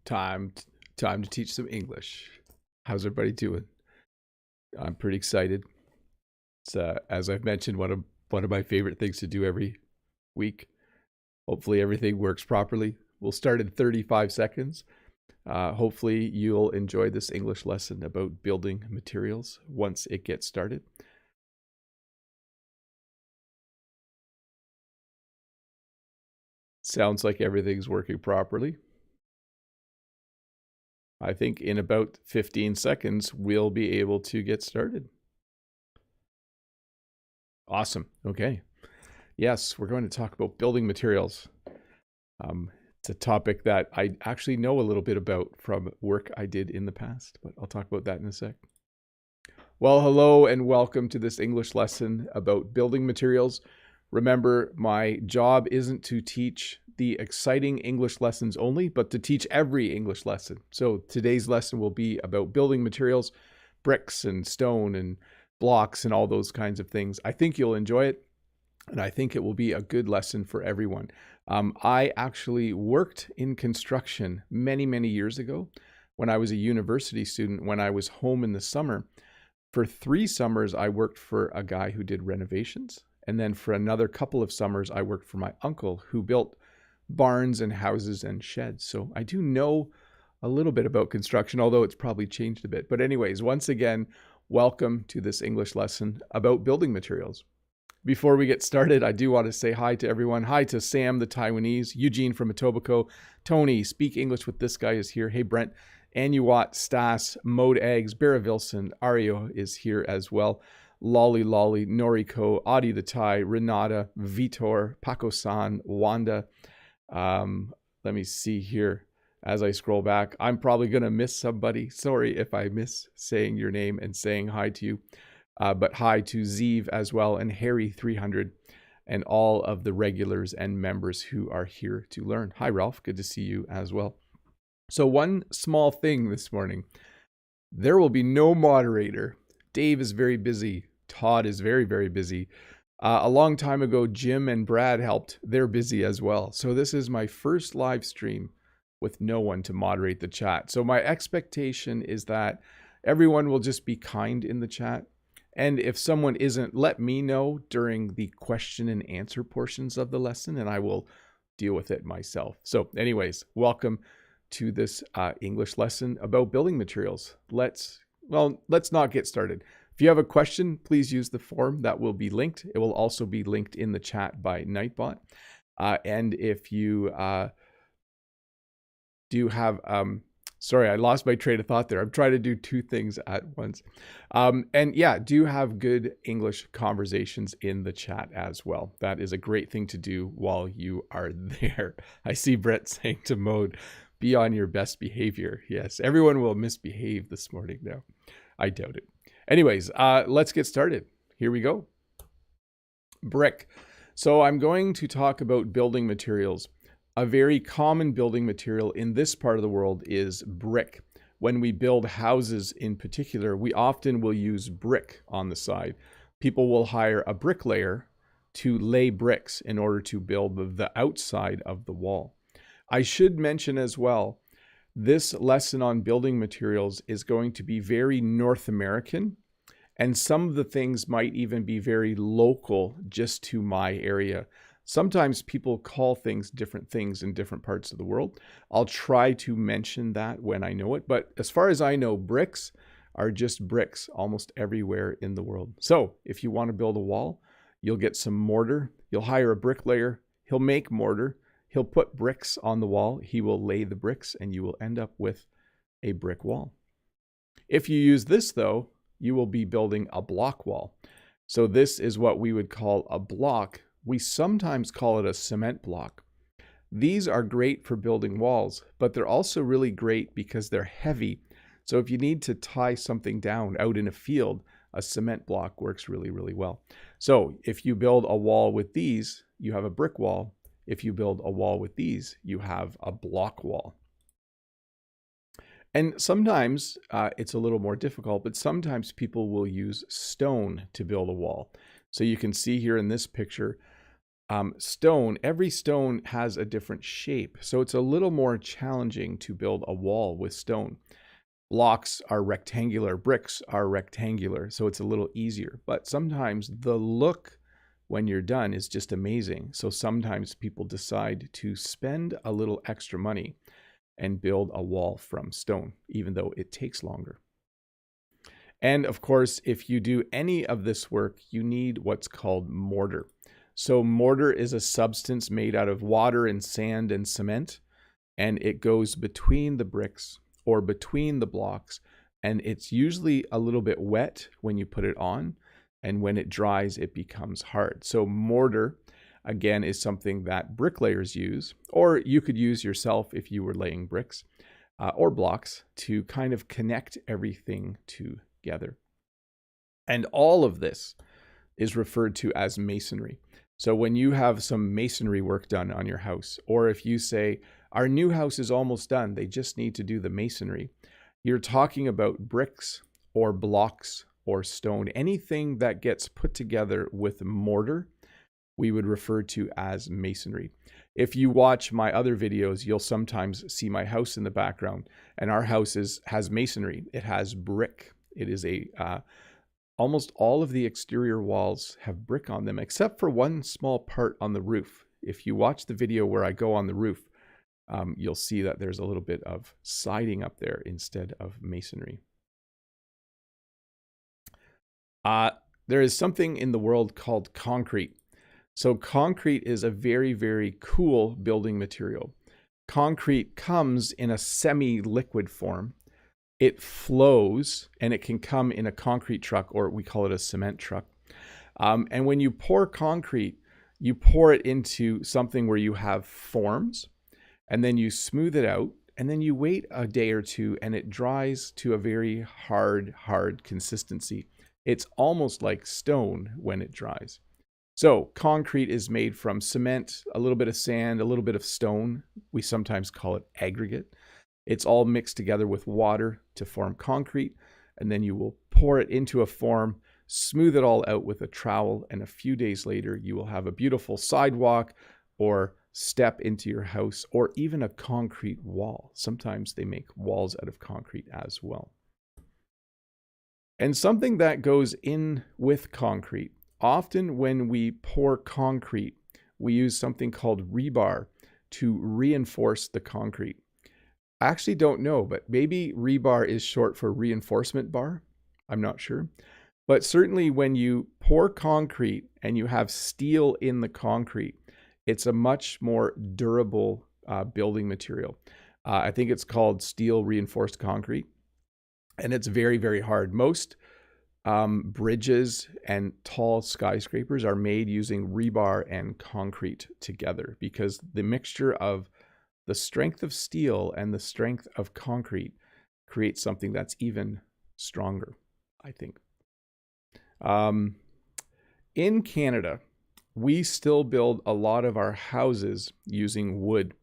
Time time to teach some English. How's everybody doing? I'm pretty excited. It's as I've mentioned, one of my favorite things to do every week. Hopefully everything works properly. We'll start in 35 seconds. Hopefully you'll enjoy this English lesson about building materials once it gets started. Sounds like everything's working properly. I think in about 15 seconds, we'll be able to get started. Awesome. Okay. Yes, we're going to talk about building materials. It's a topic that I actually know a little bit about from work I did in the past, but I'll talk about that in a sec. Well, hello and welcome to this English lesson about building materials. Remember, my job isn't to teach the exciting English lessons only, but to teach every English lesson. So today's lesson will be about building materials, bricks and stone and blocks and all those kinds of things. I think you'll enjoy it, and I think it will be a good lesson for everyone. I actually worked in construction many, many years ago when I was a university student, when I was home in the summer. For 3 summers, I worked for a guy who did renovations. And then for another couple of summers, I worked for my uncle who built barns and houses and sheds. So I do know a little bit about construction, although it's probably changed a bit. But anyways, once again, welcome to this English lesson about building materials. Before we get started, I do want to say hi to everyone. Hi to Sam, the Taiwanese, Eugene from Etobicoke, Tony, Speak English with This Guy is here. Hey, Brent, Anuat, Stas, Mode Eggs, Barra Vilson, Ario is here as well. Lolly, Noriko, Adi the Thai, Renata, Vitor, Paco-san, Wanda. Let me see here as I scroll back. I'm probably going to miss somebody. Sorry if I miss saying your name and saying hi to you. But hi to Zeev as well, and Harry300, and all of the regulars and members who are here to learn. Hi, Ralph. Good to see you as well. So one small thing this morning. There will be no moderator. Dave is very busy. Todd is very, very busy. A long time ago, Jim and Brad helped. They're busy as well. So this is my first live stream with no one to moderate the chat. So my expectation is that everyone will just be kind in the chat. And if someone isn't, let me know during the question and answer portions of the lesson, and I will deal with it myself. So anyways, welcome to this English lesson about building materials. Let's not get started. If you have a question, please use the form that will be linked. It will also be linked in the chat by Nightbot. And if you do have, sorry, I lost my train of thought there. I'm trying to do 2 things at once. And yeah, do have good English conversations in the chat as well. That is a great thing to do while you are there. I see Brett saying to Mode, be on your best behavior. Yes, everyone will misbehave this morning now. I doubt it. Anyways, let's get started. Here we go. Brick. So I'm going to talk about building materials. A very common building material in this part of the world is brick. When we build houses in particular, we often will use brick on the side. People will hire a bricklayer to lay bricks in order to build the outside of the wall. I should mention as well, this lesson on building materials is going to be very North American, and some of the things might even be very local just to my area. Sometimes people call things different things in different parts of the world. I'll try to mention that when I know it, but as far as I know, bricks are just bricks almost everywhere in the world. So if you want to build a wall, you'll get some mortar. You'll hire a bricklayer. He'll make mortar. He'll put bricks on the wall. He will lay the bricks, and you will end up with a brick wall. If you use this, though, you will be building a block wall. So this is what we would call a block. We sometimes call it a cement block. These are great for building walls, but they're also really great because they're heavy. So if you need to tie something down out in a field, a cement block works really, really well. So if you build a wall with these, you have a brick wall. If you build a wall with these, you have a block wall. And sometimes it's a little more difficult, but sometimes people will use stone to build a wall. So you can see here in this picture, Stone, every stone has a different shape, so it's a little more challenging to build a wall with stone. Blocks are rectangular, bricks are rectangular, so it's a little easier. But sometimes the look when you're done is just amazing. So sometimes people decide to spend a little extra money and build a wall from stone, even though it takes longer. And of course, if you do any of this work, you need what's called mortar. So mortar is a substance made out of water and sand and cement, and it goes between the bricks or between the blocks, and it's usually a little bit wet when you put it on, and when it dries, it becomes hard. So mortar, again, is something that bricklayers use, or you could use yourself if you were laying bricks or blocks to kind of connect everything together. And all of this is referred to as masonry. So when you have some masonry work done on your house, or if you say, our new house is almost done, they just need to do the masonry, you're talking about bricks or blocks or stone. Anything that gets put together with mortar, we would refer to as masonry. If you watch my other videos, you'll sometimes see my house in the background, and our house has masonry. It has brick. It is almost all of the exterior walls have brick on them, except for one small part on the roof. If you watch the video where I go on the roof, you'll see that there's a little bit of siding up there instead of masonry. There is something in the world called concrete. So concrete is a very, very cool building material. Concrete comes in a semi-liquid form. It flows, and it can come in a concrete truck, or we call it a cement truck. And when you pour concrete, you pour it into something where you have forms, and then you smooth it out, and then you wait a day or two, and it dries to a very hard consistency. It's almost like stone when it dries. So concrete is made from cement, a little bit of sand, a little bit of stone. We sometimes call it aggregate. It's all mixed together with water to form concrete, and then you will pour it into a form, smooth it all out with a trowel, and a few days later you will have a beautiful sidewalk or step into your house, or even a concrete wall. Sometimes they make walls out of concrete as well. And something that goes in with concrete, often when we pour concrete, we use something called rebar to reinforce the concrete. I actually don't know, but maybe rebar is short for reinforcement bar. I'm not sure. But certainly when you pour concrete and you have steel in the concrete, it's a much more durable building material. I think it's called steel reinforced concrete, and it's very, very hard. Most bridges and tall skyscrapers are made using rebar and concrete together, because the mixture of the strength of steel and the strength of concrete creates something that's even stronger, I think. In Canada, we still build a lot of our houses using wood.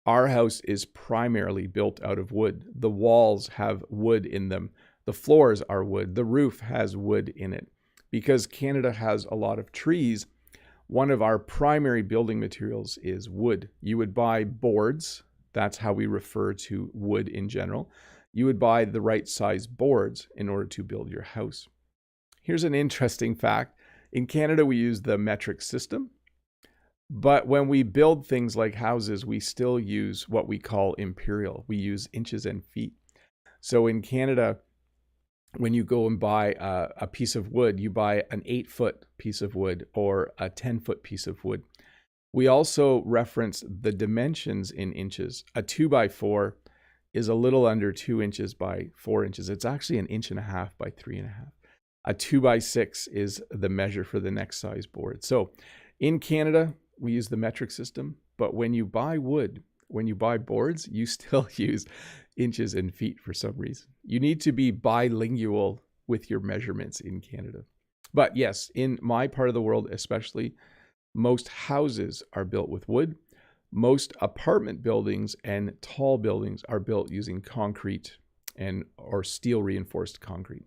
Our house is primarily built out of wood. The walls have wood in them. The floors are wood. The roof has wood in it. Because Canada has a lot of trees, one of our primary building materials is wood. You would buy boards. That's how we refer to wood in general. You would buy the right size boards in order to build your house. Here's an interesting fact. In Canada, we use the metric system. But when we build things like houses, we still use what we call imperial. We use inches and feet. So in Canada, when you go and buy a piece of wood, you buy an 8-foot piece of wood or a 10-foot piece of wood. We also reference the dimensions in inches. A 2x4 is a little under 2 inches by 4 inches. It's actually 1.5 inches by 3.5 inches. A 2x6 is the measure for the next size board. So in Canada, we use the metric system, but when you buy wood, when you buy boards, you still use inches and feet for some reason. You need to be bilingual with your measurements in Canada. But yes, in my part of the world especially, most houses are built with wood. Most apartment buildings and tall buildings are built using concrete or steel reinforced concrete.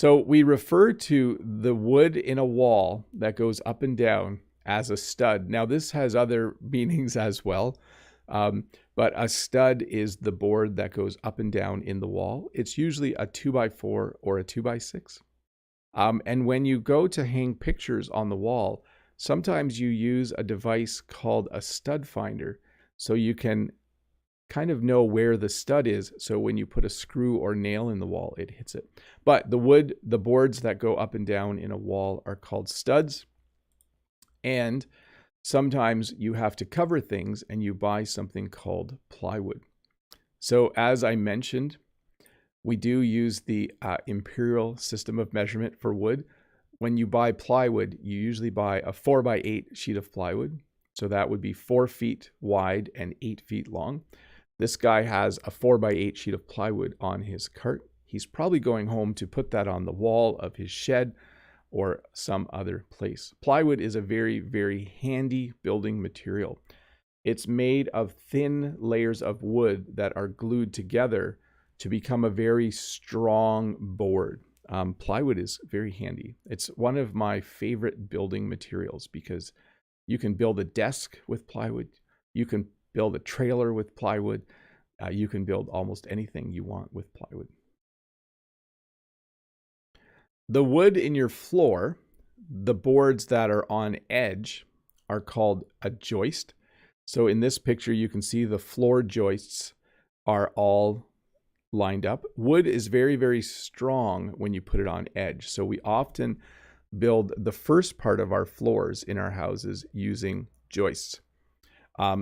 So we refer to the wood in a wall that goes up and down as a stud. Now this has other meanings as well, but a stud is the board that goes up and down in the wall. It's usually a 2x4 or a 2x6. And when you go to hang pictures on the wall, sometimes you use a device called a stud finder, so you can kind of know where the stud is, so when you put a screw or nail in the wall, it hits it. But the boards that go up and down in a wall are called studs. And sometimes you have to cover things and you buy something called plywood. So as I mentioned, we do use the imperial system of measurement for wood. When you buy plywood, you usually buy a 4x8 sheet of plywood. So that would be 4 feet wide and 8 feet long. This guy has a 4x8 sheet of plywood on his cart. He's probably going home to put that on the wall of his shed or some other place. Plywood is a very, very handy building material. It's made of thin layers of wood that are glued together to become a very strong board. Plywood is very handy. It's one of my favorite building materials because you can build a desk with plywood. You can build a trailer with plywood. You can build almost anything you want with plywood. The wood in your floor, the boards that are on edge, are called a joist. So in this picture, you can see the floor joists are all lined up. Wood is very, very strong when you put it on edge. So we often build the first part of our floors in our houses using joists.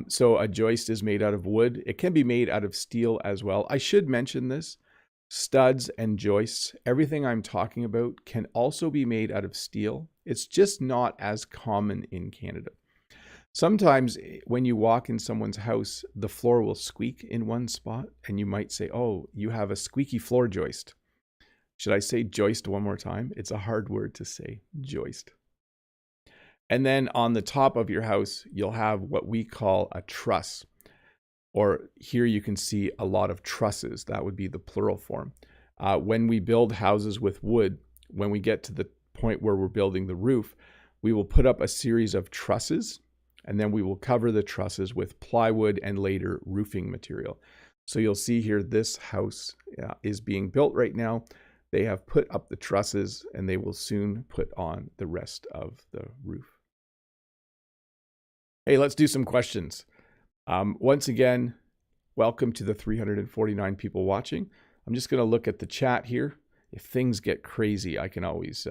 So a joist is made out of wood. It can be made out of steel as well. I should mention this. Studs and joists, everything I'm talking about can also be made out of steel. It's just not as common in Canada. Sometimes when you walk in someone's house, the floor will squeak in one spot and you might say, oh, you have a squeaky floor joist. Should I say joist one more time? It's a hard word to say, joist. And then on the top of your house, you'll have what we call a truss. Or here you can see a lot of trusses. That would be the plural form. When we build houses with wood, when we get to the point where we're building the roof, we will put up a series of trusses, and then we will cover the trusses with plywood and later roofing material. So you'll see here, this house is being built right now. They have put up the trusses and they will soon put on the rest of the roof. Hey, let's do some questions. Once again, welcome to the 349 people watching. I'm just going to look at the chat here. If things get crazy, I can always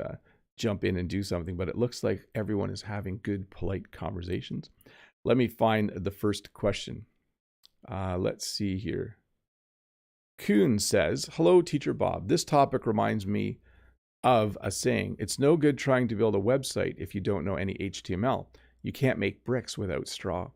jump in and do something, but it looks like everyone is having good, polite conversations. Let me find the first question. Let's see here. Kuhn says, hello, Teacher Bob. This topic reminds me of a saying. It's no good trying to build a website if you don't know any HTML. You can't make bricks without straw.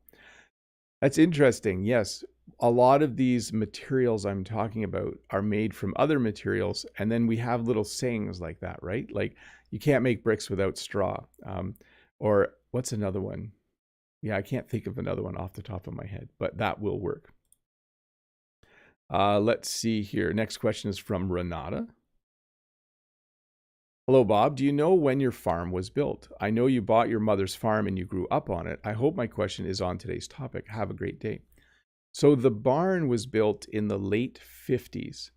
That's interesting. Yes, a lot of these materials I'm talking about are made from other materials, and then we have little sayings like that, right? Like, you can't make bricks without straw. Or what's another one? Yeah, I can't think of another one off the top of my head, but that will work. Let's see here. Next question is from Renata. Hello, Bob. Do you know when your farm was built? I know you bought your mother's farm and you grew up on it. I hope my question is on today's topic. Have a great day. So the barn was built in the late 50s.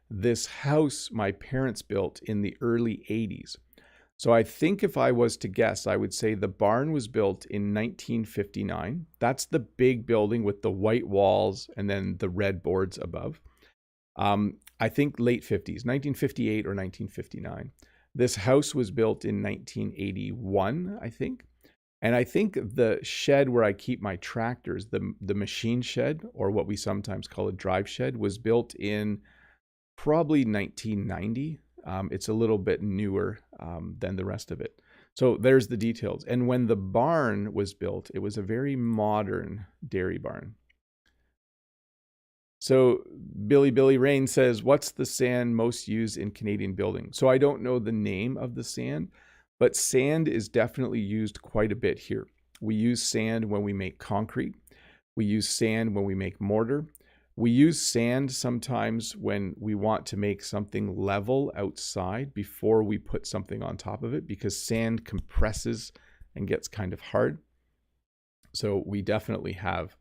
This house my parents built in the early 80s. So I think if I was to guess, I would say the barn was built in 1959. That's the big building with the white walls and then the red boards above. I think late 50s, 1958 or 1959. This house was built in 1981, I think. And I think the shed where I keep my tractors, the machine shed, or what we sometimes call a drive shed, was built in probably 1990. It's a little bit newer than the rest of it. So there's the details. And when the barn was built, it was a very modern dairy barn. So Billy Rain says, what's the sand most used in Canadian building? So I don't know the name of the sand, but sand is definitely used quite a bit here. We use sand when we make concrete. We use sand when we make mortar. We use sand sometimes when we want to make something level outside before we put something on top of it, because sand compresses and gets kind of hard. So we definitely have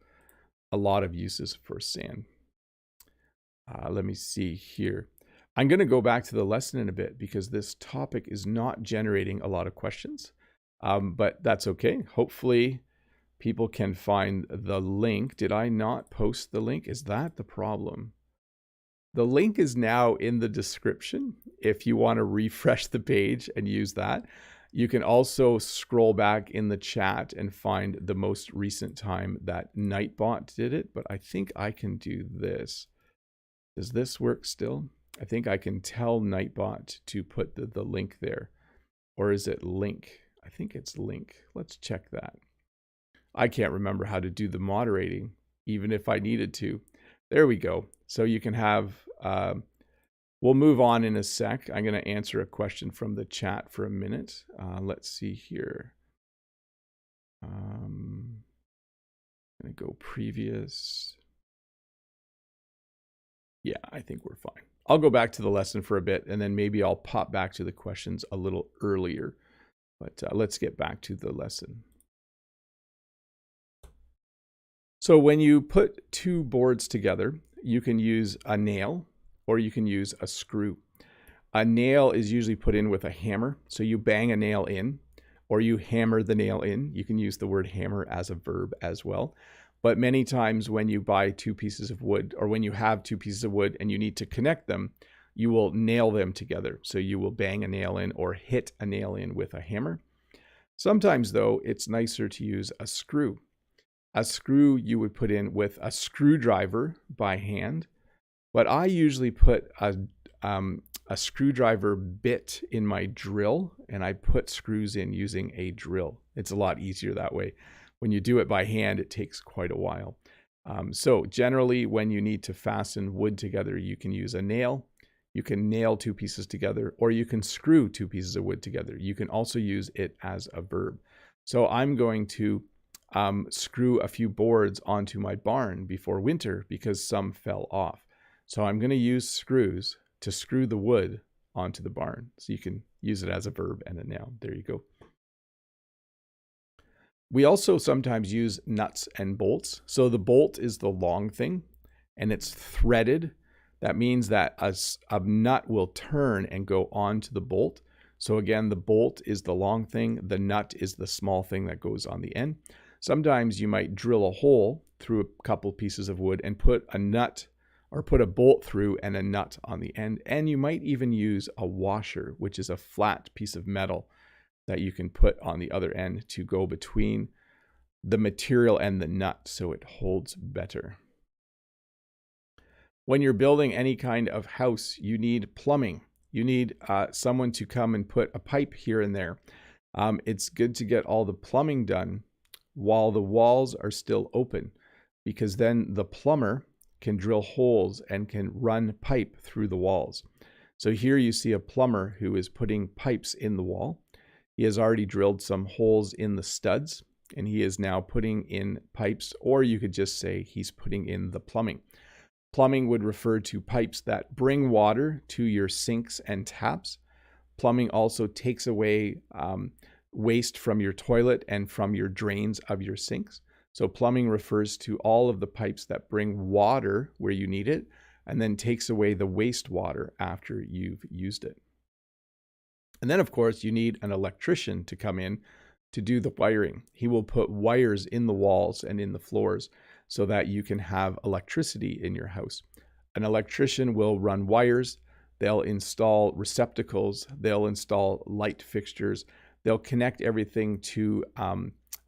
a lot of uses for sand. Let me see here. I'm going to go back to the lesson in a bit because this topic is not generating a lot of questions, but that's okay. Hopefully people can find the link. Did I not post the link? Is that the problem? The link is now in the description if you want to refresh the page and use that. You can also scroll back in the chat and find the most recent time that Nightbot did it, but I think I can do this. Does this work still? I think I can tell Nightbot to put the link there. Or is it link? I think it's link. Let's check that. I can't remember how to do the moderating, even if I needed to. There we go. So you can have, we'll move on in a sec. I'm going to answer a question from the chat for a minute. Let's see here. I'm going to go previous. Yeah, I think we're fine. I'll go back to the lesson for a bit, and then maybe I'll pop back to the questions a little earlier. But let's get back to the lesson. So when you put two boards together, you can use a nail or you can use a screw. A nail is usually put in with a hammer. So you bang a nail in or you hammer the nail in. You can use the word hammer as a verb as well. But many times when you buy two pieces of wood, or when you have two pieces of wood and you need to connect them, you will nail them together. So you will bang a nail in or hit a nail in with a hammer. Sometimes though, it's nicer to use a screw. A screw you would put in with a screwdriver by hand, but I usually put a screwdriver bit in my drill and I put screws in using a drill. It's a lot easier that way. When you do it by hand, it takes quite a while. So generally when you need to fasten wood together, you can use a nail. You can nail two pieces together, or you can screw two pieces of wood together. You can also use it as a verb. So I'm going to screw a few boards onto my barn before winter because some fell off. So I'm going to use screws to screw the wood onto the barn. So you can use it as a verb and a noun. There you go. We also sometimes use nuts and bolts. So the bolt is the long thing and it's threaded. That means that a nut will turn and go onto the bolt. So again, the bolt is the long thing. The nut is the small thing that goes on the end. Sometimes you might drill a hole through a couple pieces of wood and put a nut or put a bolt through and a nut on the end. And you might even use a washer, which is a flat piece of metal that you can put on the other end to go between the material and the nut so it holds better. When you're building any kind of house, you need plumbing. You need someone to come and put a pipe here and there. It's good to get all the plumbing done while the walls are still open, because then the plumber can drill holes and can run pipe through the walls. So here you see a plumber who is putting pipes in the wall. He has already drilled some holes in the studs and he is now putting in pipes, or you could just say he's putting in the plumbing. Plumbing would refer to pipes that bring water to your sinks and taps. Plumbing also takes away waste from your toilet and from your drains of your sinks. So plumbing refers to all of the pipes that bring water where you need it and then takes away the wastewater after you've used it. And then of course you need an electrician to come in to do the wiring. He will put wires in the walls and in the floors so that you can have electricity in your house. An electrician will run wires, they'll install receptacles, they'll install light fixtures, they'll connect everything to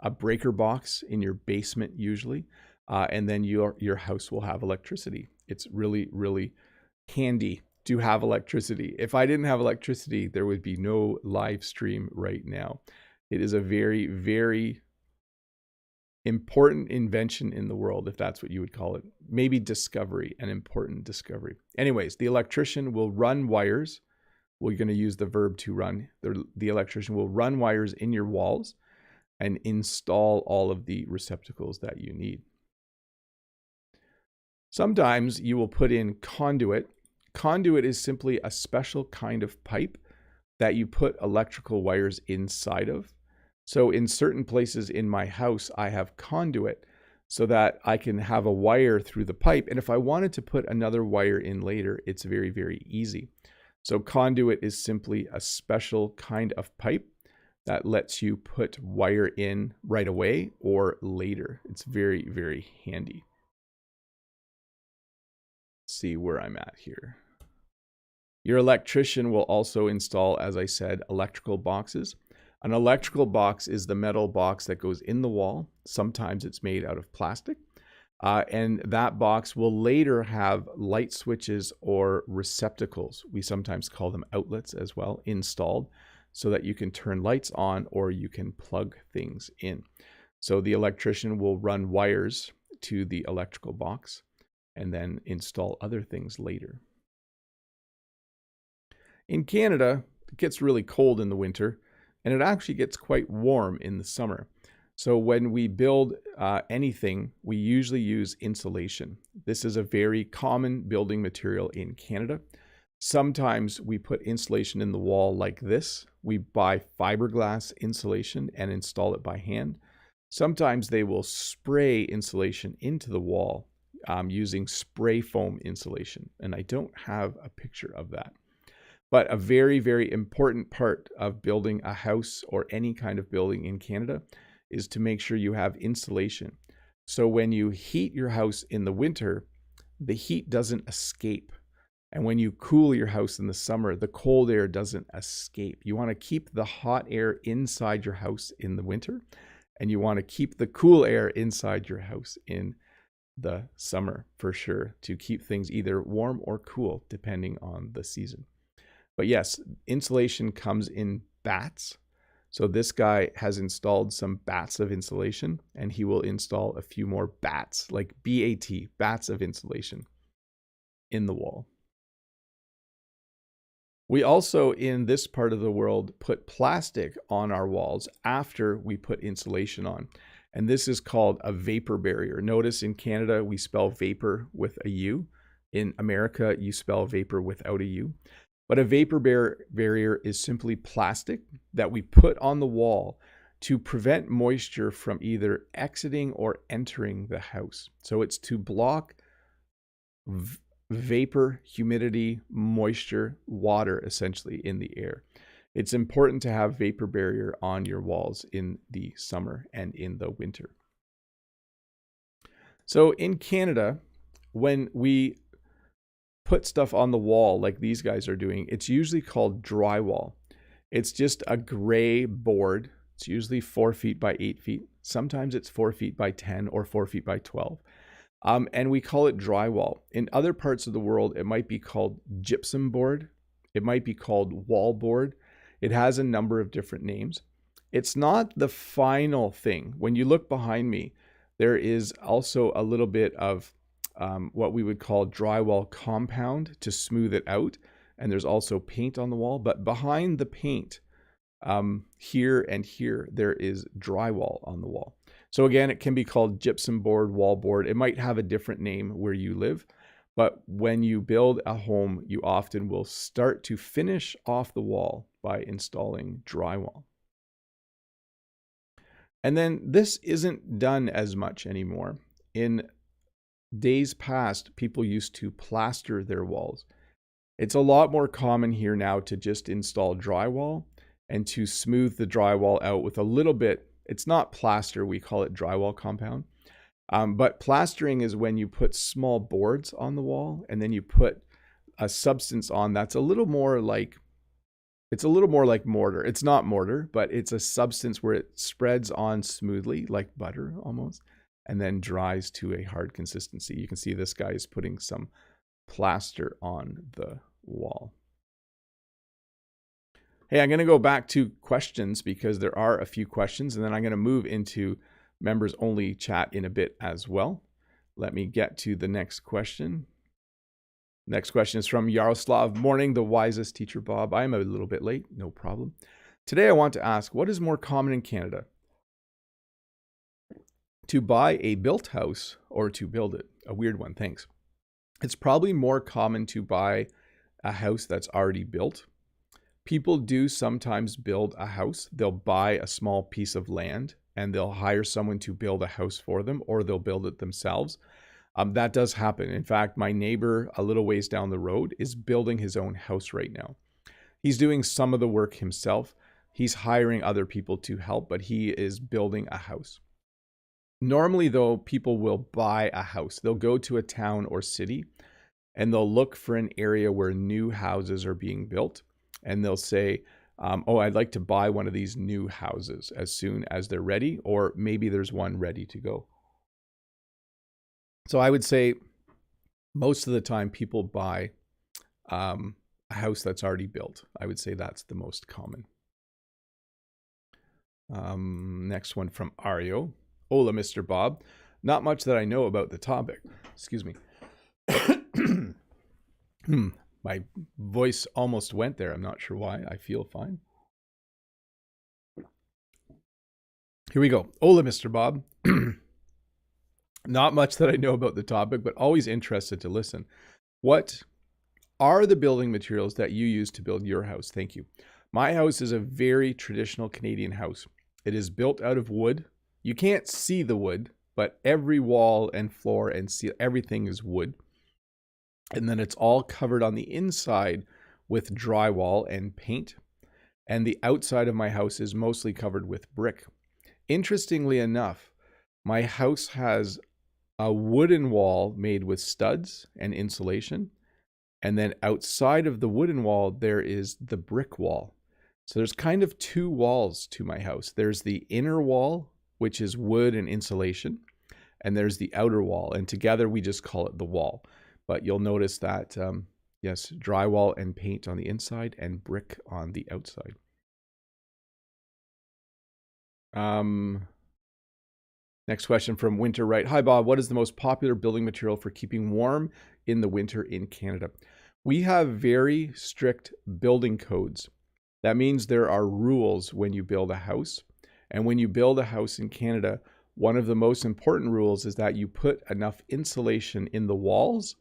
a breaker box in your basement usually, and then your house will have electricity. It's really, really handy to have electricity. If I didn't have electricity, there would be no live stream right now. It is a very, very important invention in the world, if that's what you would call it. Maybe discovery, an important discovery. Anyways, the electrician will run wires. We're going to use the verb to run. The electrician will run wires in your walls and install all of the receptacles that you need. Sometimes you will put in conduit. Conduit is simply a special kind of pipe that you put electrical wires inside of. So in certain places in my house, I have conduit so that I can have a wire through the pipe. And if I wanted to put another wire in later, it's very, very easy. So conduit is simply a special kind of pipe that lets you put wire in right away or later. It's very, very handy. Let's see where I'm at here. Your electrician will also install, as I said, electrical boxes. An electrical box is the metal box that goes in the wall. Sometimes it's made out of plastic. And that box will later have light switches or receptacles. We sometimes call them outlets as well, installed so that you can turn lights on or you can plug things in. So the electrician will run wires to the electrical box and then install other things later. In Canada, it gets really cold in the winter and it actually gets quite warm in the summer. So when we build anything, we usually use insulation. This is a very common building material in Canada. Sometimes we put insulation in the wall like this. We buy fiberglass insulation and install it by hand. Sometimes they will spray insulation into the wall using spray foam insulation. And I don't have a picture of that. But a very, very important part of building a house or any kind of building in Canada is to make sure you have insulation. So when you heat your house in the winter, the heat doesn't escape. And when you cool your house in the summer, the cold air doesn't escape. You want to keep the hot air inside your house in the winter, and you want to keep the cool air inside your house in the summer for sure, to keep things either warm or cool depending on the season. But yes, insulation comes in bats. So this guy has installed some bats of insulation, and he will install a few more bats, like BAT, bats of insulation, in the wall. We also, in this part of the world, put plastic on our walls after we put insulation on. And this is called a vapor barrier. Notice in Canada, we spell vapor with a U. In America, you spell vapor without a U. But a vapor barrier is simply plastic that we put on the wall to prevent moisture from either exiting or entering the house. So it's to block vapor, humidity, moisture, water essentially in the air. It's important to have vapor barrier on your walls in the summer and in the winter. So in Canada, when we put stuff on the wall like these guys are doing, it's usually called drywall. It's just a gray board. It's usually 4 feet by 8 feet. Sometimes it's 4 feet by 10 or 4 feet by 12. And we call it drywall. In other parts of the world, it might be called gypsum board. It might be called wall board. It has a number of different names. It's not the final thing. When you look behind me, there is also a little bit of what we would call drywall compound to smooth it out. And there's also paint on the wall. But behind the paint, here and here, there is drywall on the wall. So again, it can be called gypsum board, wall board. It might have a different name where you live. But when you build a home, you often will start to finish off the wall by installing drywall. And then this isn't done as much anymore. In days past, people used to plaster their walls. It's a lot more common here now to just install drywall and to smooth the drywall out with a little bit. It's not plaster, we call it drywall compound. But plastering is when you put small boards on the wall and then you put a substance on that's a little more like, it's a little more like mortar. It's not mortar, but it's a substance where it spreads on smoothly, like butter almost, and then dries to a hard consistency. You can see this guy is putting some plaster on the wall. Hey, I'm going to go back to questions because there are a few questions, and then I'm going to move into members only chat in a bit as well. Let me get to the next question. Next question is from Yaroslav. Morning, the wisest teacher Bob. I'm a little bit late, no problem. Today I want to ask, what is more common in Canada? To buy a built house or to build it? A weird one, thanks. It's probably more common to buy a house that's already built. People do sometimes build a house. They'll buy a small piece of land and they'll hire someone to build a house for them, or they'll build it themselves. That does happen. In fact, my neighbor a little ways down the road is building his own house right now. He's doing some of the work himself. He's hiring other people to help, but he is building a house. Normally, though, people will buy a house. They'll go to a town or city and they'll look for an area where new houses are being built. And they'll say, oh, I'd like to buy one of these new houses as soon as they're ready, or maybe there's one ready to go. So I would say most of the time people buy a house that's already built. I would say that's the most common. Next one from Ario. Hola, Mr. Bob. Not much that I know about the topic. Excuse me. My voice almost went there. I'm not sure why. I feel fine. Here we go. Hola, Mr. Bob. Not much that I know about the topic, but always interested to listen. What are the building materials that you use to build your house? Thank you. My house is a very traditional Canadian house. It is built out of wood. You can't see the wood, but every wall and floor and ceiling, everything is wood. And then it's all covered on the inside with drywall and paint. And the outside of my house is mostly covered with brick. Interestingly enough, my house has a wooden wall made with studs and insulation. And then outside of the wooden wall, there is the brick wall. So there's kind of two walls to my house. There's the inner wall, which is wood and insulation. And there's the outer wall. And together we just call it the wall. But you'll notice that, yes, drywall and paint on the inside and brick on the outside. Next question from Winter Wright. Hi, Bob. What is the most popular building material for keeping warm in the winter in Canada? We have very strict building codes. That means there are rules when you build a house. And when you build a house in Canada, one of the most important rules is that you put enough insulation in the walls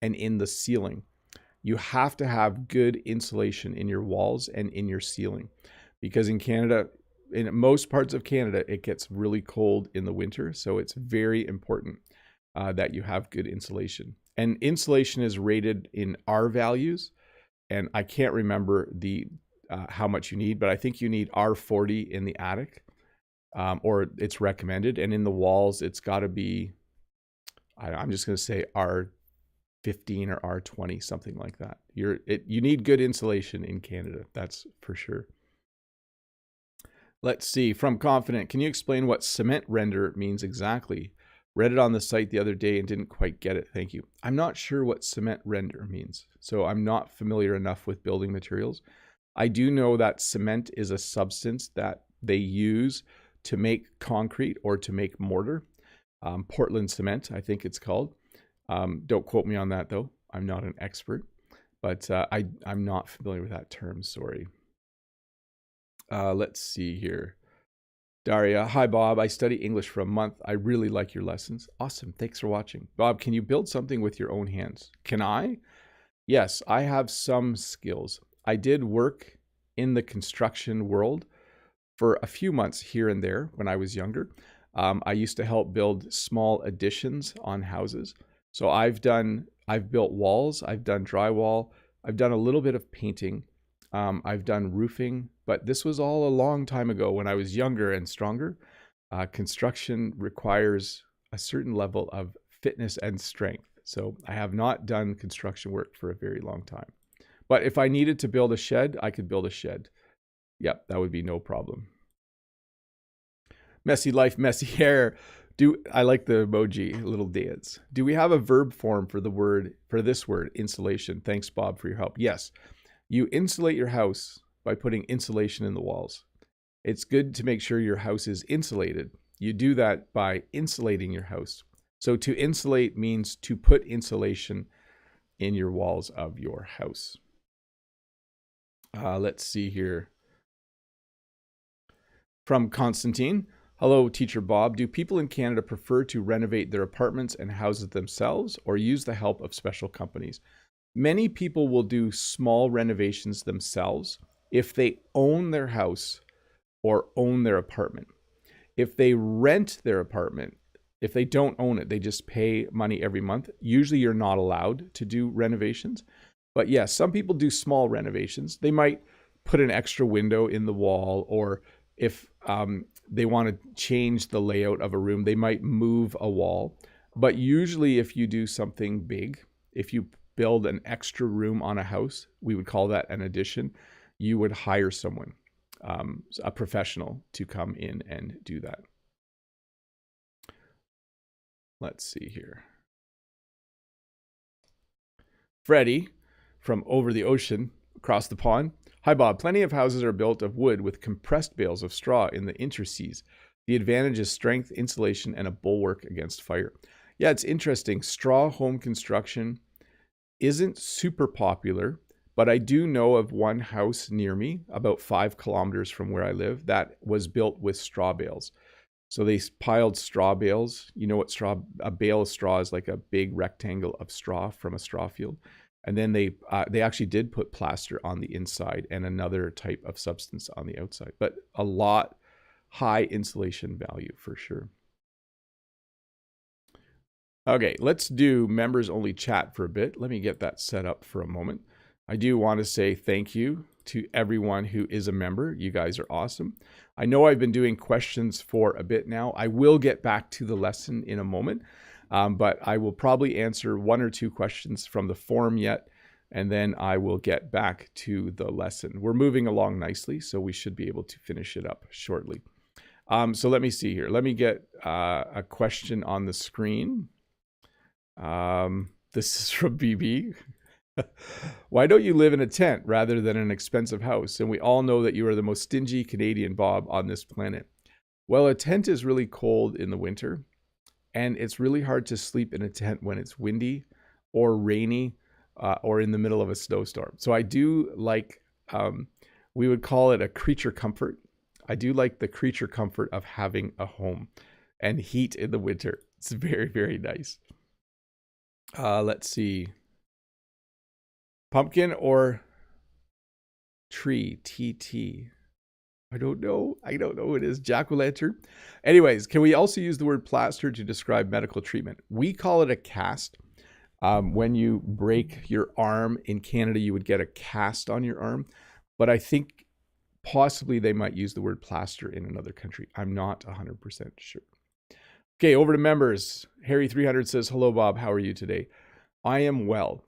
and in the ceiling. You have to have good insulation in your walls and in your ceiling. Because in Canada, in most parts of Canada, it gets really cold in the winter. So it's very important that you have good insulation. And insulation is rated in R values. And I can't remember the how much you need, but I think you need R40 in the attic, or it's recommended. And in the walls, it's got to be, I'm just going to say R15 or R20, something like that. You need good insulation in Canada, that's for sure. Let's see, from Confident, can you explain what cement render means exactly? Read it on the site the other day and didn't quite get it, thank you. I'm not sure what cement render means, so I'm not familiar enough with building materials. I do know that cement is a substance that they use to make concrete or to make mortar. Portland cement, I think it's called. Don't quote me on that though. I'm not an expert, but I'm not familiar with that term, sorry. Let's see here. Daria, hi Bob, I study English for a month. I really like your lessons. Awesome, thanks for watching. Bob, can you build something with your own hands? Can I? Yes, I have some skills. I did work in the construction world for a few months here and there when I was younger. I used to help build small additions on houses. So I've built walls, I've done drywall, I've done a little bit of painting, I've done roofing, but this was all a long time ago when I was younger and stronger. Construction requires a certain level of fitness and strength. So I have not done construction work for a very long time. But if I needed to build a shed, I could build a shed. Yep, that would be no problem. Messy life, messy hair. I like the emoji, little dance. Do we have a verb form for this word, insulation? Thanks, Bob, for your help. Yes, you insulate your house by putting insulation in the walls. It's good to make sure your house is insulated. You do that by insulating your house. So to insulate means to put insulation in your walls of your house. Let's see here. From Constantine. Hello, Teacher Bob. Do people in Canada prefer to renovate their apartments and houses themselves or use the help of special companies? Many people will do small renovations themselves if they own their house or own their apartment. If they rent their apartment, if they don't own it, they just pay money every month. Usually you're not allowed to do renovations. But yes, some people do small renovations. They might put an extra window in the wall, or if they want to change the layout of a room, they might move a wall. But usually if you do something big, if you build an extra room on a house, we would call that an addition, you would hire someone, a professional, to come in and do that. Let's see here. Freddie from over the ocean, across the pond. Hi, Bob. Plenty of houses are built of wood with compressed bales of straw in the interstices. The advantage is strength, insulation, and a bulwark against fire. Yeah, it's interesting. Straw home construction isn't super popular, but I do know of one house near me, about 5 kilometers from where I live, that was built with straw bales. So they piled straw bales. You know what a bale of straw is, like a big rectangle of straw from a straw field. And then they actually did put plaster on the inside and another type of substance on the outside, but a lot high insulation value for sure. Okay, let's do members only chat for a bit. Let me get that set up for a moment. I do want to say thank you to everyone who is a member. You guys are awesome. I know I've been doing questions for a bit now. I will get back to the lesson in a moment. But I will probably answer 1 or 2 questions from the forum yet, and then I will get back to the lesson. We're moving along nicely, so we should be able to finish it up shortly. So let me see here. Let me get a question on the screen. This is from BB. Why don't you live in a tent rather than an expensive house? And we all know that you are the most stingy Canadian, Bob, on this planet. Well, a tent is really cold in the winter. And it's really hard to sleep in a tent when it's windy or rainy or in the middle of a snowstorm. So I do like, we would call it a creature comfort. I do like the creature comfort of having a home and heat in the winter. It's very, very nice. Let's see. Pumpkin or tree, TT. I don't know what it is. Jack-o'-lantern. Anyways, can we also use the word plaster to describe medical treatment? We call it a cast. When you break your arm in Canada, you would get a cast on your arm. But I think possibly they might use the word plaster in another country. I'm not 100% sure. Okay, over to members. Harry300 says, hello, Bob. How are you today? I am well.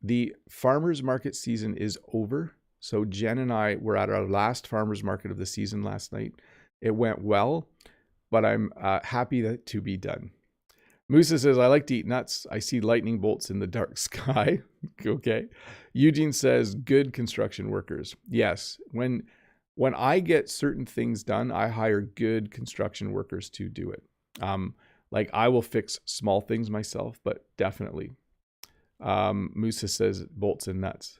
The farmers market season is over. So Jen and I were at our last farmers market of the season last night. It went well, but I'm happy to be done. Musa says, I like to eat nuts. I see lightning bolts in the dark sky. Okay. Eugene says, good construction workers. Yes. When I get certain things done, I hire good construction workers to do it. Like I will fix small things myself, but definitely. Musa says, bolts and nuts.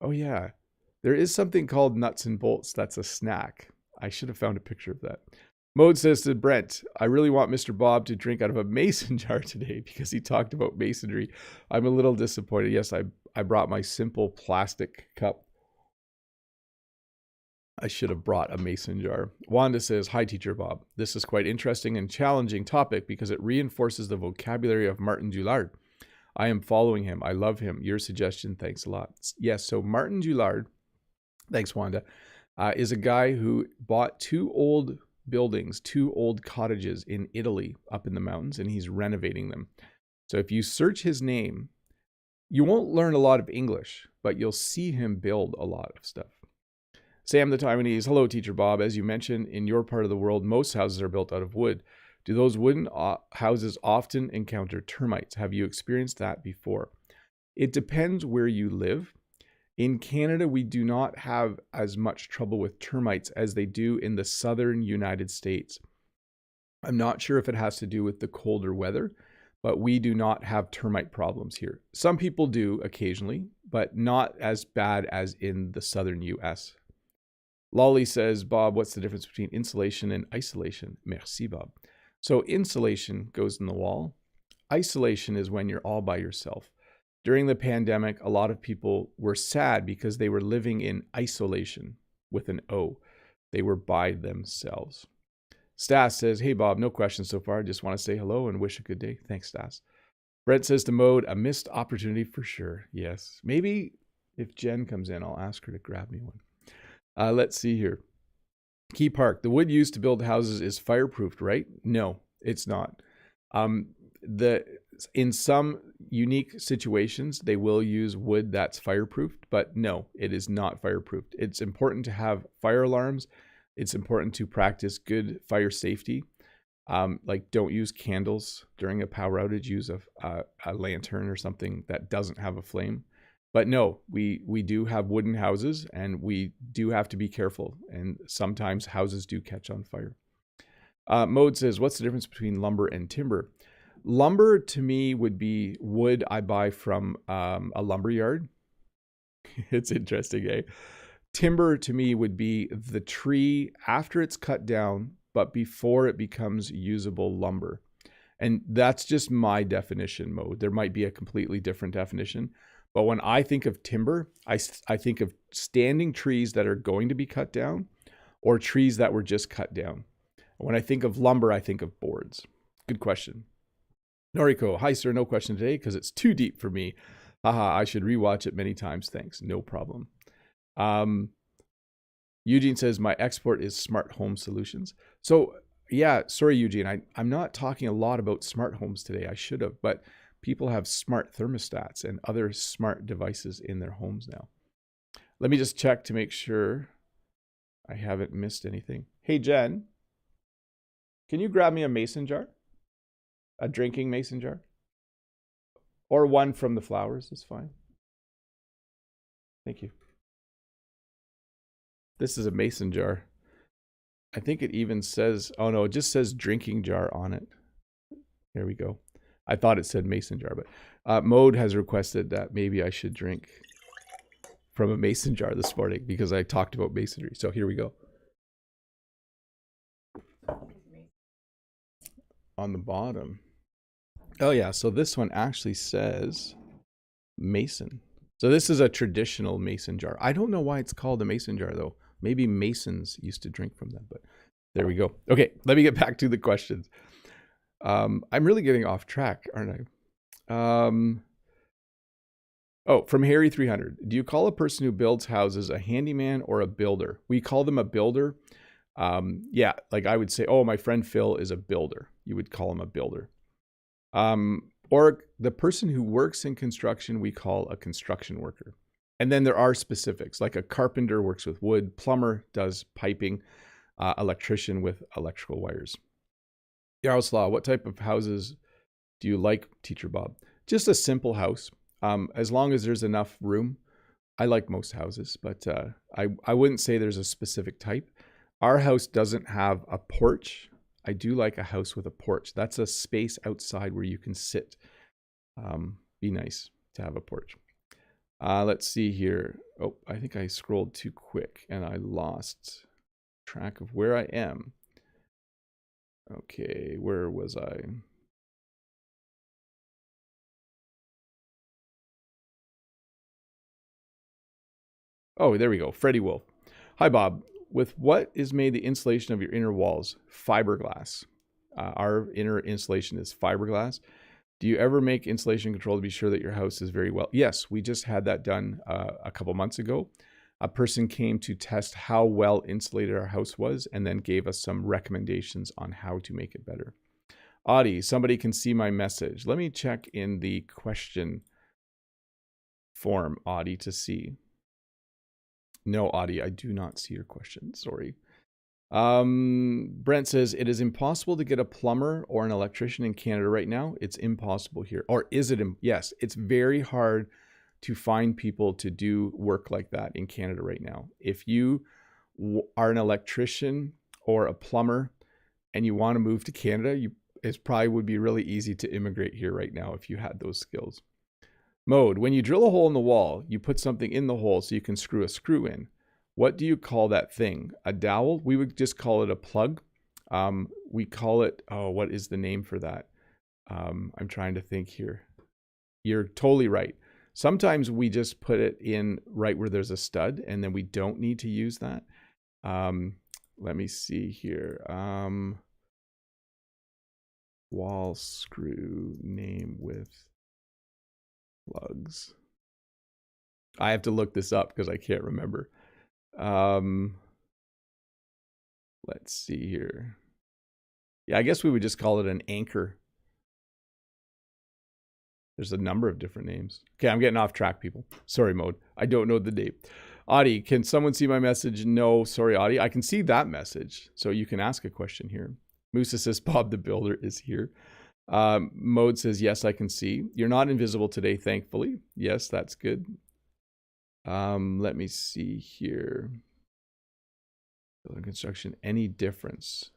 Oh yeah, there is something called nuts and bolts. That's a snack. I should have found a picture of that. Mode says to Brent, I really want Mr. Bob to drink out of a mason jar today because he talked about masonry. I'm a little disappointed. Yes, I brought my simple plastic cup. I should have brought a mason jar. Wanda says, hi, Teacher Bob. This is quite interesting and challenging topic because it reinforces the vocabulary of Martin Dulard. I am following him. I love him. Your suggestion, thanks a lot. Yes, so Martin Dulard, thanks Wanda, is a guy who bought 2 old buildings, 2 old cottages in Italy up in the mountains, and he's renovating them. So if you search his name, you won't learn a lot of English, but you'll see him build a lot of stuff. Sam the Taiwanese, hello Teacher Bob. As you mentioned, in your part of the world, most houses are built out of wood. Do those wooden houses often encounter termites? Have you experienced that before? It depends where you live. In Canada, we do not have as much trouble with termites as they do in the southern United States. I'm not sure if it has to do with the colder weather, but we do not have termite problems here. Some people do occasionally, but not as bad as in the southern US. Lolly says, Bob, what's the difference between insulation and isolation? Merci, Bob. So insulation goes in the wall. Isolation is when you're all by yourself. During the pandemic, a lot of people were sad because they were living in isolation with an O. They were by themselves. Stas says, hey, Bob, no questions so far. Just want to say hello and wish a good day. Thanks, Stas. Brent says to Mode, a missed opportunity for sure. Yes. Maybe if Jen comes in, I'll ask her to grab me one. Let's see here. Key Park. The wood used to build houses is fireproofed, right? No, it's not. In some unique situations, they will use wood that's fireproofed, but no, it is not fireproofed. It's important to have fire alarms. It's important to practice good fire safety. Like don't use candles during a power outage. Use a lantern or something that doesn't have a flame. But no, we do have wooden houses and we do have to be careful. And sometimes houses do catch on fire. Mode says, what's the difference between lumber and timber? Lumber to me would be wood I buy from a lumber yard. It's interesting, eh? Timber to me would be the tree after it's cut down, but before it becomes usable lumber. And that's just my definition, Mode. There might be a completely different definition. But when I think of timber, I think of standing trees that are going to be cut down or trees that were just cut down. When I think of lumber, I think of boards. Good question. Noriko, hi sir, no question today because it's too deep for me. Haha, I should rewatch it many times. Thanks, no problem. Eugene says, my export is smart home solutions. So yeah, sorry, Eugene, I'm not talking a lot about smart homes today. I should have, but people have smart thermostats and other smart devices in their homes now. Let me just check to make sure I haven't missed anything. Hey, Jen, can you grab me a mason jar? A drinking mason jar? Or one from the flowers is fine. Thank you. This is a mason jar. I think it even says, oh no, it just says drinking jar on it. There we go. I thought it said mason jar, but Mode has requested that maybe I should drink from a mason jar this morning because I talked about masonry. So here we go. On the bottom. Oh yeah, so this one actually says mason. So this is a traditional mason jar. I don't know why it's called a mason jar though. Maybe masons used to drink from them, but there we go. Okay, let me get back to the questions. I'm really getting off track, aren't I? Oh, from Harry 300. Do you call a person who builds houses a handyman or a builder? We call them a builder. Yeah, like I would say, oh, my friend Phil is a builder. You would call him a builder. Or the person who works in construction, we call a construction worker. And then there are specifics, like a carpenter works with wood, plumber does piping, electrician with electrical wires. Yaroslav, what type of houses do you like, Teacher Bob? Just a simple house. As long as there's enough room. I like most houses, but I wouldn't say there's a specific type. Our house doesn't have a porch. I do like a house with a porch. That's a space outside where you can sit. Be nice to have a porch. Let's see here. Oh, I think I scrolled too quick and I lost track of where I am. Okay, where was I? Oh, there we go. Freddie Wolf. Hi, Bob. With what is made the insulation of your inner walls? Fiberglass. Our inner insulation is fiberglass. Do you ever make insulation control to be sure that your house is very well? Yes, we just had that done a couple months ago. A person came to test how well insulated our house was and then gave us some recommendations on how to make it better. Audie, somebody can see my message. Let me check in the question form, Audie, to see. No, Audie, I do not see your question. Sorry. Brent says, it is impossible to get a plumber or an electrician in Canada right now. It's impossible here. Or is it? Yes, it's very hard to find people to do work like that in Canada right now. If you are an electrician or a plumber and you want to move to Canada, it probably would be really easy to immigrate here right now if you had those skills. Mode, when you drill a hole in the wall, you put something in the hole so you can screw a screw in. What do you call that thing? A dowel? We would just call it a plug. We call it, oh, what is the name for that? I'm trying to think here. You're totally right. Sometimes we just put it in right where there's a stud, and then we don't need to use that. Let me see here. Wall screw name with plugs. I have to look this up because I can't remember. Let's see here. Yeah, I guess we would just call it an anchor. There's a number of different names. Okay, I'm getting off track, people. Sorry, Mode. I don't know the name. Audie, can someone see my message? No, sorry, Audie. I can see that message. So you can ask a question here. Musa says, Bob the Builder is here. Mode says, yes, I can see. You're not invisible today, thankfully. Yes, that's good. Let me see here. Building construction, any difference?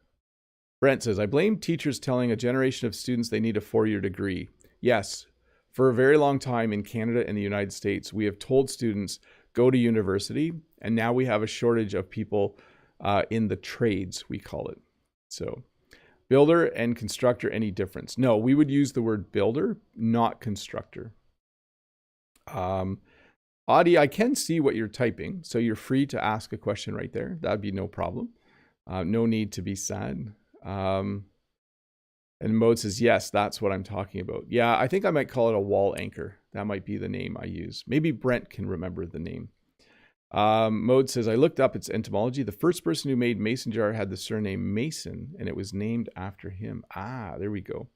Brent says, I blame teachers telling a generation of students they need a 4-year degree. Yes, for a very long time in Canada and the United States, we have told students, go to university, and now we have a shortage of people in the trades, we call it. So, builder and constructor, any difference? No, we would use the word builder, not constructor. Audie, I can see what you're typing, so you're free to ask a question right there. That'd be no problem. No need to be sad. And Mode says, yes, that's what I'm talking about. Yeah, I think I might call it a wall anchor. That might be the name I use. Maybe Brent can remember the name. Mode says, I looked up its etymology. The first person who made mason jar had the surname Mason, and it was named after him. Ah, there we go.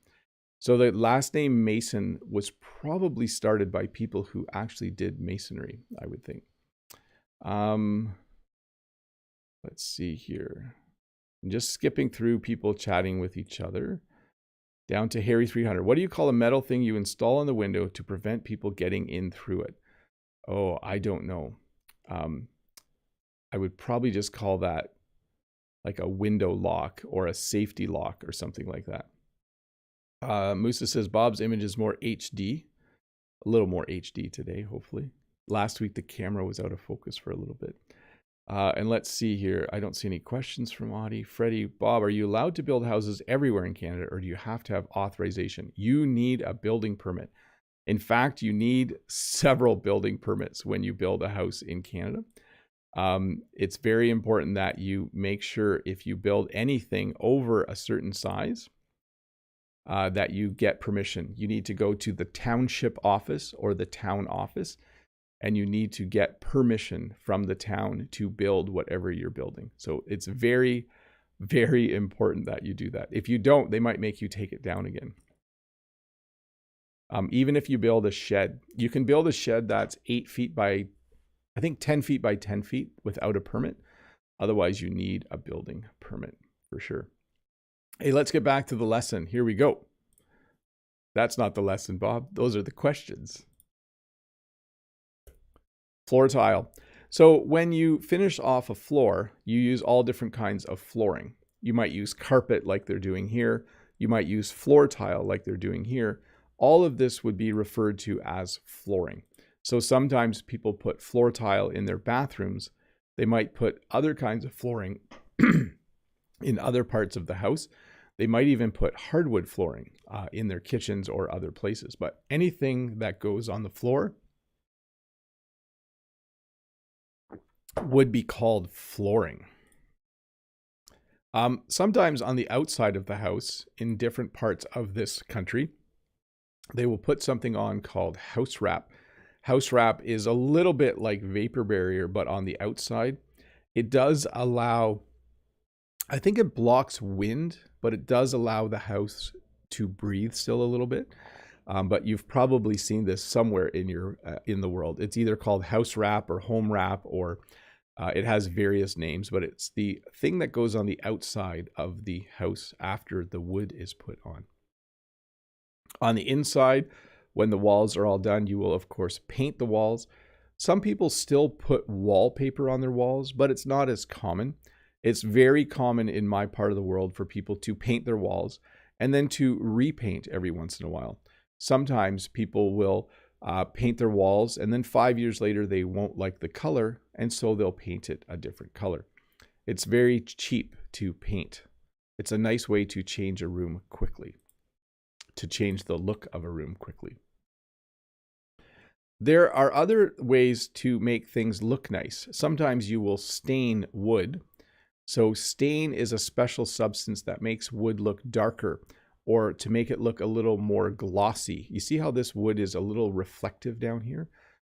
So the last name Mason was probably started by people who actually did masonry, I would think. Let's see here. I'm just skipping through people chatting with each other. Down to Harry 300. What do you call a metal thing you install on the window to prevent people getting in through it? Oh, I don't know. I would probably just call that like a window lock or a safety lock or something like that. Musa says Bob's image is more HD. A little more HD today, hopefully. Last week the camera was out of focus for a little bit. And let's see here. I don't see any questions from Audie. Freddie, Bob, are you allowed to build houses everywhere in Canada, or do you have to have authorization? You need a building permit. In fact, you need several building permits when you build a house in Canada. It's very important that you make sure if you build anything over a certain size, that you get permission. You need to go to the township office or the town office, and you need to get permission from the town to build whatever you're building. So it's very, very important that you do that. If you don't, they might make you take it down again. Even if you build a shed, you can build a shed that's 8 feet by, I think 10 feet by 10 feet without a permit. Otherwise, you need a building permit for sure. Hey, let's get back to the lesson. Here we go. That's not the lesson, Bob. Those are the questions. Floor tile. So when you finish off a floor, you use all different kinds of flooring. You might use carpet like they're doing here. You might use floor tile like they're doing here. All of this would be referred to as flooring. So sometimes people put floor tile in their bathrooms. They might put other kinds of flooring in other parts of the house. They might even put hardwood flooring in their kitchens or other places. But anything that goes on the floor would be called flooring. Sometimes on the outside of the house, in different parts of this country, they will put something on called house wrap. House wrap is a little bit like vapor barrier, but on the outside. It does allow, I think it blocks wind, but it does allow the house to breathe still a little bit. But you've probably seen this somewhere in your in the world. It's either called house wrap or home wrap, or it has various names, but it's the thing that goes on the outside of the house after the wood is put on. On the inside, when the walls are all done, you will of course paint the walls. Some people still put wallpaper on their walls, but it's not as common. It's very common in my part of the world for people to paint their walls and then to repaint every once in a while. Sometimes people will paint their walls, and then 5 years later they won't like the color, and so they'll paint it a different color. It's very cheap to paint. It's a nice way to change a room quickly, to change the look of a room quickly. There are other ways to make things look nice. Sometimes you will stain wood. So stain is a special substance that makes wood look darker, or to make it look a little more glossy. You see how this wood is a little reflective down here?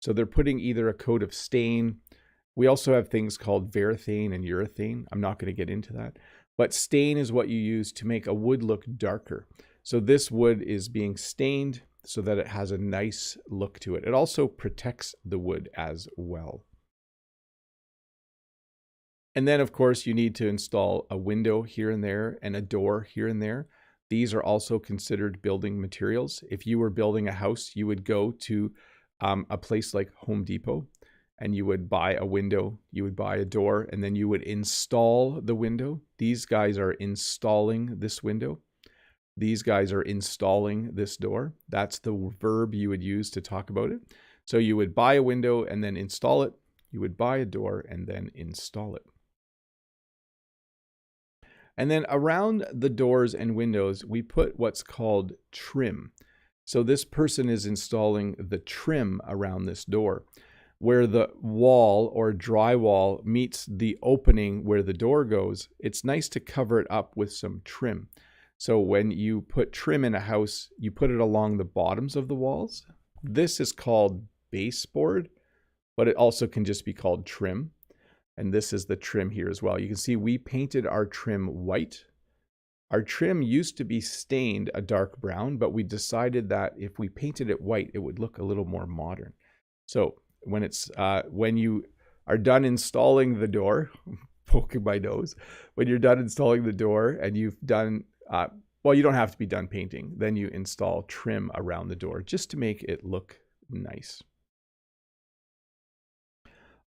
So they're putting either a coat of stain. We also have things called varathane and urethane. I'm not going to get into that. But stain is what you use to make a wood look darker. So this wood is being stained so that it has a nice look to it. It also protects the wood as well. And then, of course, you need to install a window here and there and a door here and there. These are also considered building materials. If you were building a house, you would go to a place like Home Depot and you would buy a window, you would buy a door, and then you would install the window. These guys are installing this window. These guys are installing this door. That's the verb you would use to talk about it. So you would buy a window and then install it. You would buy a door and then install it. And then around the doors and windows, we put what's called trim. So this person is installing the trim around this door. Where the wall or drywall meets the opening where the door goes, it's nice to cover it up with some trim. So when you put trim in a house, you put it along the bottoms of the walls. This is called baseboard, but it also can just be called trim. And this is the trim here as well. You can see we painted our trim white. Our trim used to be stained a dark brown, but we decided that if we painted it white, it would look a little more modern. So when you are done installing the door, poking my nose, when you're done installing the door and you've done, well, you don't have to be done painting, then you install trim around the door just to make it look nice.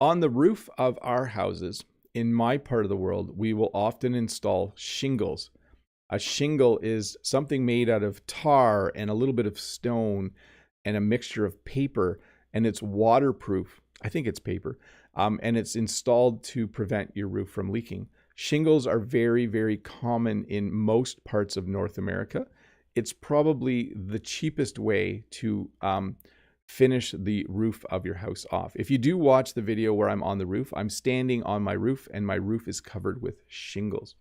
On the roof of our houses, in my part of the world, we will often install shingles. A shingle is something made out of tar and a little bit of stone and a mixture of paper, and it's waterproof. I think it's paper, and it's installed to prevent your roof from leaking. Shingles are very, very common in most parts of North America. It's probably the cheapest way to finish the roof of your house off. If you do watch the video where I'm on the roof, I'm standing on my roof and my roof is covered with shingles.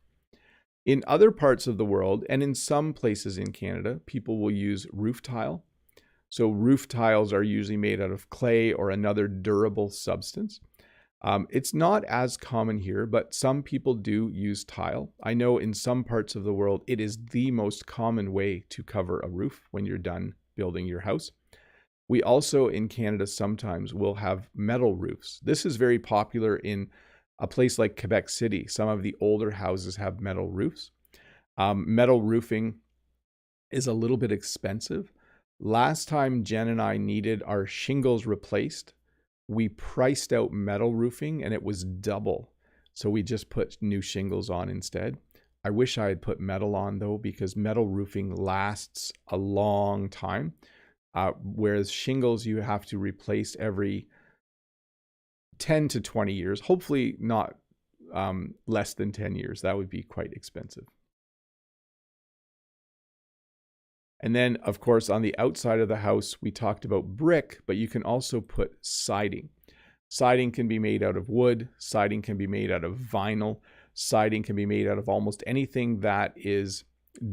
In other parts of the world and in some places in Canada, people will use roof tile. So roof tiles are usually made out of clay or another durable substance. It's not as common here, but some people do use tile. I know in some parts of the world, it is the most common way to cover a roof when you're done building your house. We also in Canada sometimes will have metal roofs. This is very popular in a place like Quebec City. Some of the older houses have metal roofs. Metal roofing is a little bit expensive. Last time Jen and I needed our shingles replaced, we priced out metal roofing and it was double. So we just put new shingles on instead. I wish I had put metal on though, because metal roofing lasts a long time. Whereas shingles you have to replace every 10 to 20 years, hopefully not less than 10 years. That would be quite expensive. And then, of course, on the outside of the house, we talked about brick, but you can also put siding. Siding can be made out of wood. Siding can be made out of vinyl. Siding can be made out of almost anything that is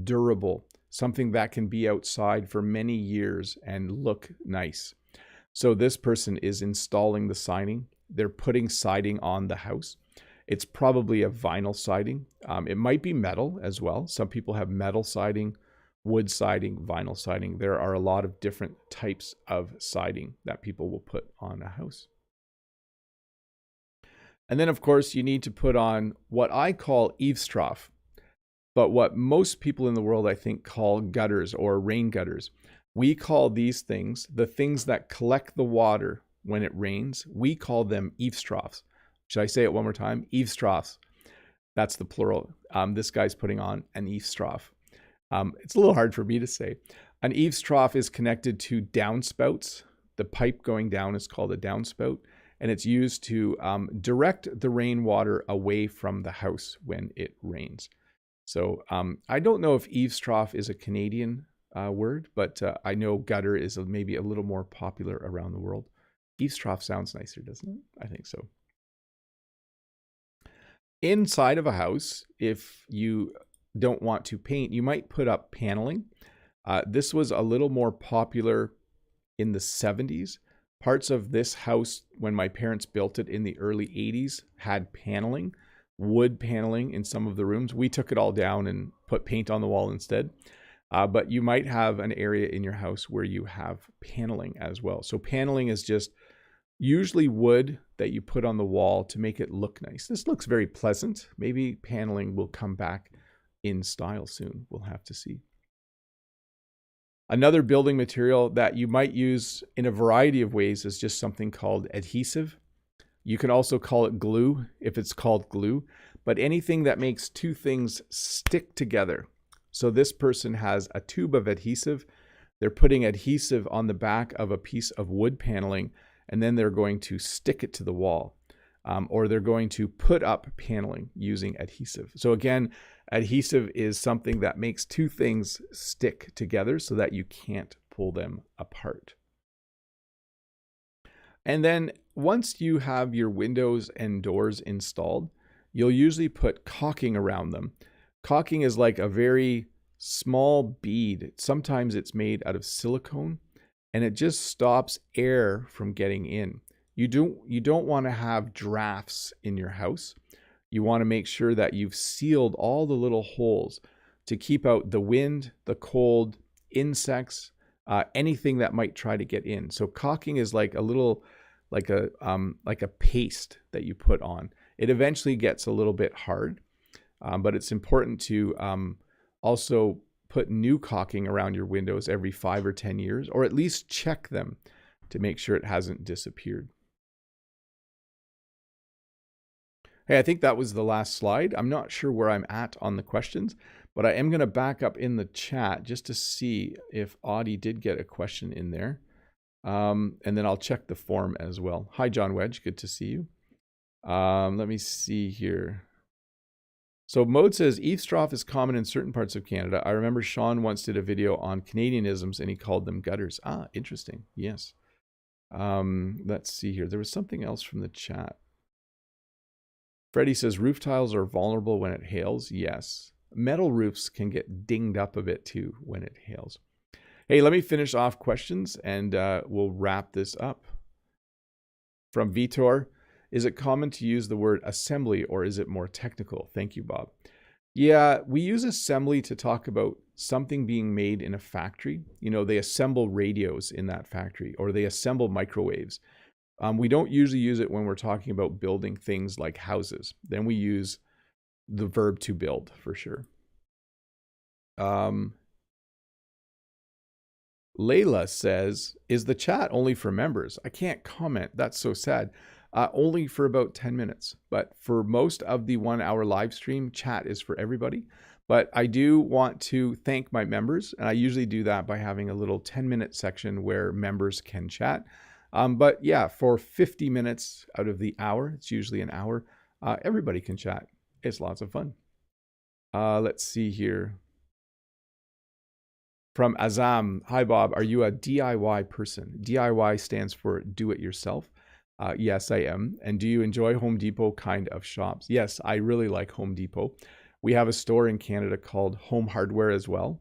durable, something that can be outside for many years and look nice. So this person is installing the siding. They're putting siding on the house. It's probably a vinyl siding. It might be metal as well. Some people have metal siding, wood siding, vinyl siding. There are a lot of different types of siding that people will put on a house. And then, of course, you need to put on what I call Eavestroughs, but what most people in the world, I think, call gutters or rain gutters. We call these things, the things that collect the water when it rains, we call them Eavestroughs. Should I say it one more time? Eavestroughs. That's the plural. This guy's putting on an Eavestrough. It's a little hard for me to say. An Eavestrough is connected to downspouts. the pipe going down is called a downspout, and it's used to direct the rainwater away from the house when it rains. So I don't know if eavestrough is a Canadian word, but I know gutter is maybe a little more popular around the world. Eavestrough sounds nicer, doesn't it? I think so. Inside of a house, if you don't want to paint, you might put up paneling. This was a little more popular in the 70s. Parts of this house, when my parents built it in the early 80s, had paneling, wood paneling in some of the rooms. We took it all down and put paint on the wall instead. But you might have an area in your house where you have paneling as well. So paneling is just usually wood that you put on the wall to make it look nice. This looks very pleasant. Maybe paneling will come back in style soon. We'll have to see. Another building material that you might use in a variety of ways is just something called adhesive. You can also call it glue if it's called glue, but anything that makes two things stick together. So this person has a tube of adhesive. They're putting adhesive on the back of a piece of wood paneling, and then they're going to stick it to the wall. Or they're going to put up paneling using adhesive. So again, adhesive is something that makes two things stick together so that you can't pull them apart. And then once you have your windows and doors installed, you'll usually put caulking around them. Caulking is like a very small bead. Sometimes it's made out of silicone, and it just stops air from getting in. You don't want to have drafts in your house. You want to make sure that you've sealed all the little holes to keep out the wind, the cold, insects, anything that might try to get in. So caulking is like a little, like a paste that you put on. It eventually gets a little bit hard, but it's important to also put new caulking around your windows every 5 or 10 years, or at least check them to make sure it hasn't disappeared. Hey, I think that was the last slide. I'm not sure where I'm at on the questions, but I am going to back up in the chat just to see if Audie did get a question in there. And then I'll check the form as well. Hi, John Wedge. Good to see you. Let me see here. So Mode says, eavestrough is common in certain parts of Canada. I remember Sean once did a video on Canadianisms and he called them gutters. Ah, interesting. Yes. Let's see here. There was something else from the chat. Freddie says, roof tiles are vulnerable when it hails. Yes. Metal roofs can get dinged up a bit too when it hails. Hey, let me finish off questions and we'll wrap this up. From Vitor, is it common to use the word assembly or is it more technical? Thank you, Bob. Yeah, we use assembly to talk about something being made in a factory. You know, they assemble radios in that factory or they assemble microwaves. We don't usually use it when we're talking about building things like houses. Then we use the verb to build for sure. Layla says, is the chat only for members? I can't comment. That's so sad. Only for about 10 minutes. But for most of the 1 hour live stream, chat is for everybody. But I do want to thank my members. And I usually do that by having a little 10-minute section where members can chat. But yeah, for 50 minutes out of the hour, it's usually an hour, everybody can chat. It's lots of fun. Let's see here. From Azam, hi Bob, are you a DIY person? DIY stands for do it yourself. Yes, I am. And do you enjoy Home Depot kind of shops? Yes, I really like Home Depot. We have a store in Canada called Home Hardware as well,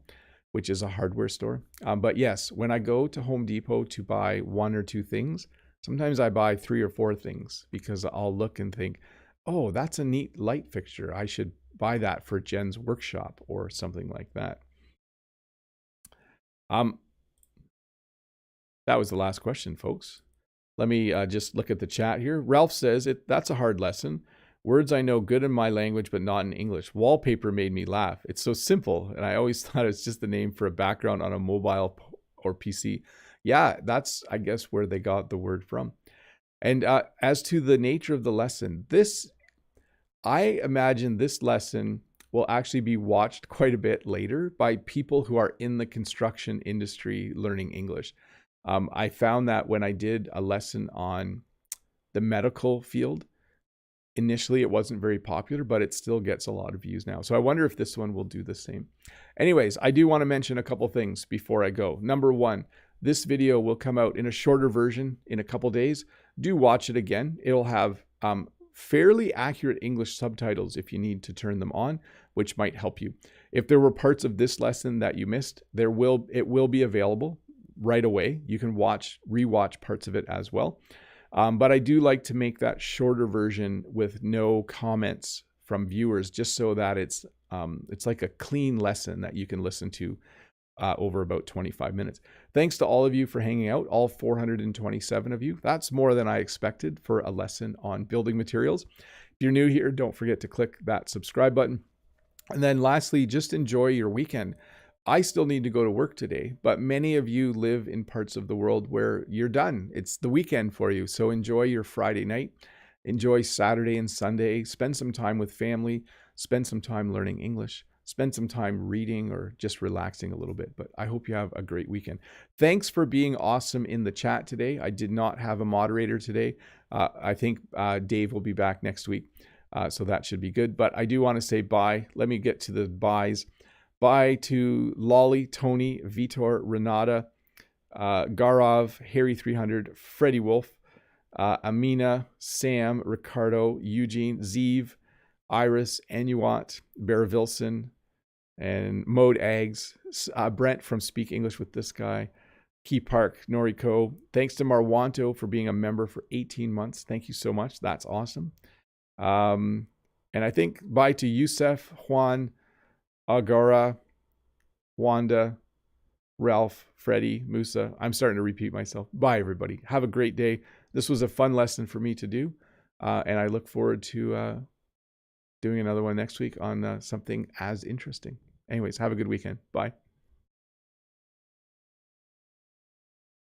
which is a hardware store. But yes, when I go to Home Depot to buy 1 or 2 things, sometimes I buy 3 or 4 things because I'll look and think, oh, that's a neat light fixture. I should buy that for Jen's workshop or something like that. That was the last question, folks. Let me just look at the chat here. Ralph says, that's a hard lesson. Words I know good in my language, but not in English. Wallpaper made me laugh. It's so simple. And I always thought it's just the name for a background on a mobile or PC. Yeah, that's, I guess, where they got the word from. And as to the nature of the lesson, I imagine this lesson will actually be watched quite a bit later by people who are in the construction industry learning English. I found that when I did a lesson on the medical field, initially it wasn't very popular, but it still gets a lot of views now. So I wonder if this one will do the same. Anyways, I do want to mention a couple things before I go. Number one, this video will come out in a shorter version in a couple days. Do watch it again. It'll have fairly accurate English subtitles if you need to turn them on, which might help you. If there were parts of this lesson that you missed, it will be available right away. You can rewatch parts of it as well. But I do like to make that shorter version with no comments from viewers, just so that it's like a clean lesson that you can listen to over about 25 minutes. Thanks to all of you for hanging out, all 427 of you. That's more than I expected for a lesson on building materials. If you're new here, don't forget to click that subscribe button. And then lastly, just enjoy your weekend. I still need to go to work today, but many of you live in parts of the world where you're done. It's the weekend for you. So enjoy your Friday night. Enjoy Saturday and Sunday. Spend some time with family. Spend some time learning English. Spend some time reading or just relaxing a little bit. But I hope you have a great weekend. Thanks for being awesome in the chat today. I did not have a moderator today. I think Dave will be back next week. So that should be good. But I do want to say bye. Let me get to the byes. Bye to Lolly, Tony, Vitor, Renata, Garov, Harry300, Freddie Wolf, Amina, Sam, Ricardo, Eugene, Zeev, Iris, Anuat, Baravilson, and Mode Ags, Brent from Speak English with This Guy, Key Park, Noriko. Thanks to Marwanto for being a member for 18 months. Thank you so much. That's awesome. And I think bye to Youssef, Juan, Agara, Wanda, Ralph, Freddie, Musa. I'm starting to repeat myself. Bye, everybody. Have a great day. This was a fun lesson for me to do. And I look forward to doing another one next week on something as interesting. Anyways, have a good weekend. Bye.